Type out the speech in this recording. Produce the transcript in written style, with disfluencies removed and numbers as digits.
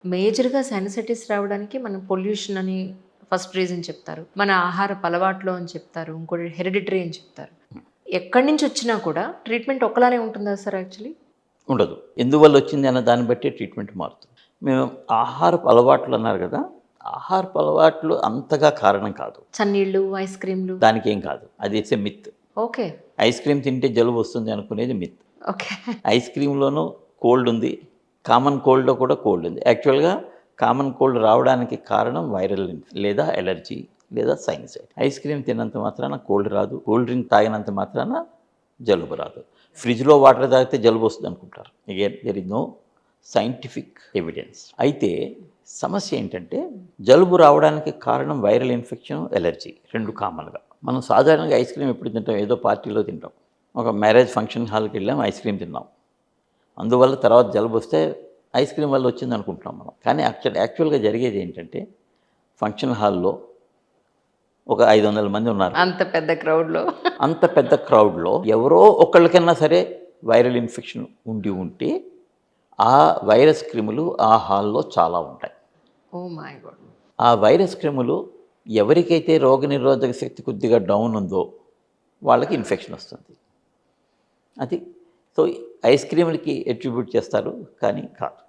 మేజర్‌గా సైనసైటిస్ రావడానికి మనం పొల్యూషన్ అని ఫస్ట్ రీజన్ చెప్తారు. మన ఆహారపు అలవాట్లు అని చెప్తారు. ఇంకోటి హెరిడిటరీ అని చెప్తారు. ఎక్కడి నుంచి వచ్చినా కూడా ట్రీట్మెంట్ ఒకలానే ఉంటుందా సార్ యాక్చువల్లీ? ఉండదు. ఎందువల్ల వచ్చింది అన్న దాన్ని బట్టి ట్రీట్మెంట్ మారుతుంది. మేము ఆహారపు అలవాట్లు అన్నారు కదా! ఆహారపు అలవాట్లు అంతగా కారణం కాదు. చన్నీళ్ళు, ఐస్ క్రీమ్‌లు. దానికేం కాదు. అది it's a myth. Okay. Ice cream తింటే జలుబు వస్తుంది అనుకునేది మిత్. ఓకే. ఐస్ క్రీమ్‌లోనూ కోల్డ్ ఉంది. కామన్ కోల్డ్‌లో కూడా కోల్డ్ ఉంది. యాక్చువల్‌గా కామన్ కోల్డ్ రావడానికి కారణం వైరల్ లేదా ఎలర్జీ లేదా సైనసైటిస్. ఐస్ క్రీమ్ తిన్నంత మాత్రాన కోల్డ్ రాదు. కూల్ డ్రింక్ తాగినంత మాత్రాన జలుబు రాదు. ఫ్రిడ్జ్‌లో వాటర్ తాగితే జలుబు వస్తుంది అనుకుంటారు. Again there is no scientific evidence. అయితే సమస్య ఏంటంటే జలుబు రావడానికి కారణం వైరల్ ఇన్ఫెక్షన్, ఎలర్జీ 2 కామన్‌గా. మనం సాధారణంగా ఐస్ క్రీమ్ ఎప్పుడు తింటాం? ఏదో పార్టీలో తింటాం. ఒక మ్యారేజ్ ఫంక్షన్ హాల్‌కి వెళ్ళాం, ఐస్ క్రీమ్ తిన్నాం. అందువల్ల తర్వాత జలుబు వస్తే ఐస్ క్రీమ్ వల్ల వచ్చింది అనుకుంటున్నాం మనం. కానీ యాక్చువల్‌గా జరిగేది ఏంటంటే ఫంక్షన్ హాల్‌లో ఒక 500 మంది ఉన్నారు. అంత పెద్ద క్రౌడ్‌లో. అంత పెద్ద క్రౌడ్‌లో ఎవరో ఒకళ్ళకన్నా సరే వైరల్ ఇన్ఫెక్షన్ ఉంటే ఆ వైరస్ క్రిములు ఆ హాల్‌లో చాలా ఉంటాయి. Oh my God! ఆ వైరస్ క్రిములు ఎవరికైతే రోగనిరోధక శక్తి కొద్దిగా డౌన్ ఉందో వాళ్ళకి ఇన్ఫెక్షన్ వస్తుంది. అది సో ఐస్ క్రీములకి అట్రిబ్యూట్ చేస్తారు కానీ కాదు.